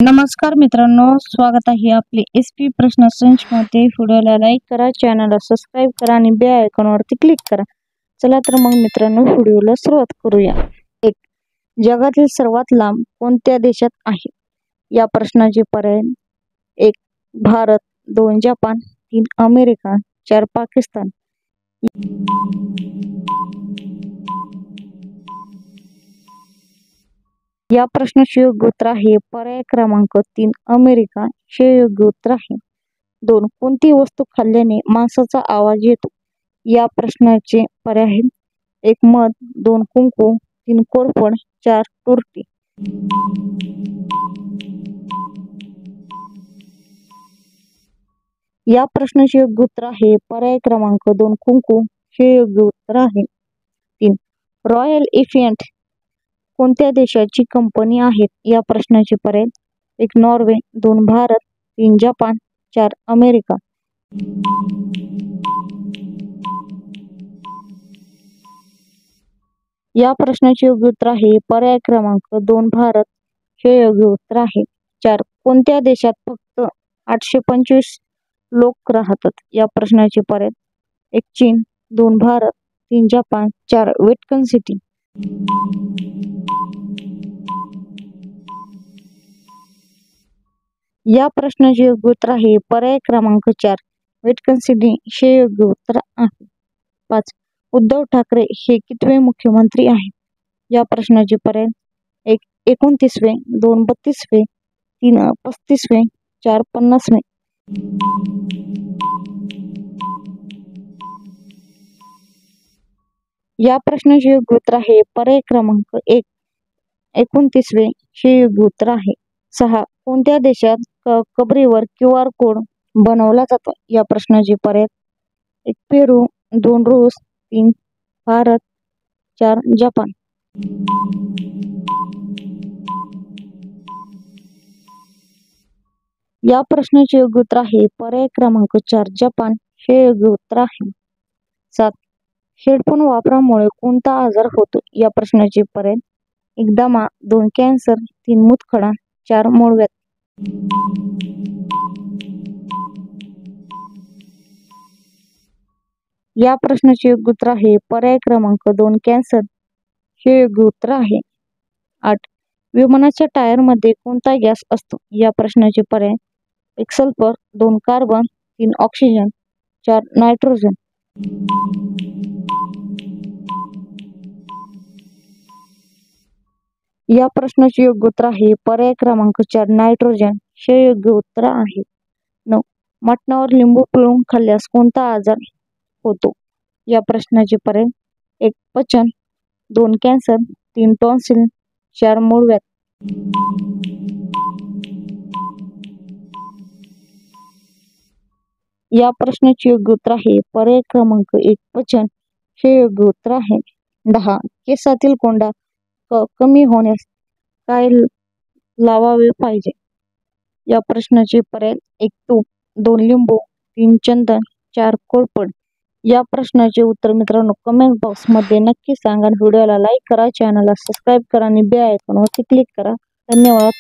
नमस्कार मित्रांनो, स्वागत आहे आपले SP प्रश्न संच मध्ये। व्हिडिओला लाईक करा, चॅनलला सबस्क्राइब करा आणि बेल आयकॉनवरती क्लिक करा। चला तर मग मित्रांनो, व्हिडिओला सुरुवात करूया। 1. जगातील सर्वात लांब कोणत्या देशात आहे? या प्रश्नाचे पर्याय: 1. भारत, 2. जपान, 3. अमेरिका, 4. पाकिस्तान। या प्रश्नाचे योग्य उत्तर आहे पर्याय क्रमांक 3. अमेरिका हे योग्य उत्तर आहे। 2. कोणती वस्तू खाल्ल्याने मांसाचा आवाज येतो? या प्रश्नाचे पर्याय आहेत: 1. मध, 2. कुंकू, 3. कोरफड, 4. तुरटी। या प्रश्नाचे योग्य उत्तर आहे पर्याय क्रमांक 2. कुंकू हे योग्य उत्तर आहे। 3. रॉयल एन्फिल्ड कोणत्या देशाची कंपनी आहे? या प्रश्नाचे पर्याय: 1. नॉर्वे, 2. भारत, 3. जपान, 4. अमेरिका। या प्रश्नाचे योग्य उत्तर आहे पर्याय क्रमांक 2. भारत हे योग्य उत्तर आहे। 4. कोणत्या देशात फक्त 825 लोक राहतात? या प्रश्नाचे पर्याय: 1. चीन, 2. भारत, 3. जपान, 4. Vatican city. या प्रश्नाचे योग्य उत्तर आहे पर्याय क्रमांक 4. व्हॅटिकन सिटी हे योग्य उत्तर आहे। 5. उद्धव ठाकरे हे कितवे मुख्यमंत्री आहेत? या प्रश्नाचे पर्याय: 1. 29वे, 2. 32वे, 3. 35वे, 4. 50वे। या प्रश्नाचे योग्य उत्तर आहे पर्याय क्रमांक 1. 29वे हे योग्य उत्तर आहे। 6. कोणत्या देशात कबरीवर QR कोड बनवला जातो? या प्रश्नाचे पर्याय: 1. पेरू, 2. रूस, 3. भारत, 4. जपान। या प्रश्नाचे योग्य उत्तर आहे पर्याय क्रमांक 4. जपान हे योग्य उत्तर आहे। 7. हेडफोन वापरामुळे कोणता आजार होतो? या प्रश्नाचे पर्याय: 1. दमा, 2. कॅन्सर, 3. मूतखडा, 4. मूळव्याध। या प्रश्नाचे योग्य उत्तर आहे पर्याय क्रमांक 2. कॅन्सर हे योग्य उत्तर आहे। 8. विमानाच्या टायरमध्ये कोणता गॅस असतो? या प्रश्नाचे पर्याय: 1. सल्फर, 2. कार्बन, 3. ऑक्सिजन, 4. नायट्रोजन। या प्रश्नाचे योग्य उत्तर आहे पर्याय क्रमांक 4. नायट्रोजन हे योग्य उत्तर आहे। 9. मटणावर लिंबू पिळून खाल्ल्यास कोणता आजार होतो? या प्रश्नाचे पर्याय: 1. पचन, 2. कॅन्सर, 3. टॉन्सिल, 4. मूळव्याध। या प्रश्नाचे योग्य उत्तर आहे पर्याय क्रमांक 1. पचन हे योग्य उत्तर आहे। 10. केसातील कोंडा कमी होण्यास काय लावावे पाहिजे? या प्रश्नाचे पर्याय: 1. तूप, 2. लिंबू, 3. चंदन, 4. कोरफड। या प्रश्नाचे उत्तर मित्रांनो कमेंट बॉक्स मध्ये नक्की सांगा। व्हिडिओला लाईक करा, चॅनलला सबस्क्राइब करा आणि बेल आयकॉनवरती क्लिक करा। धन्यवाद।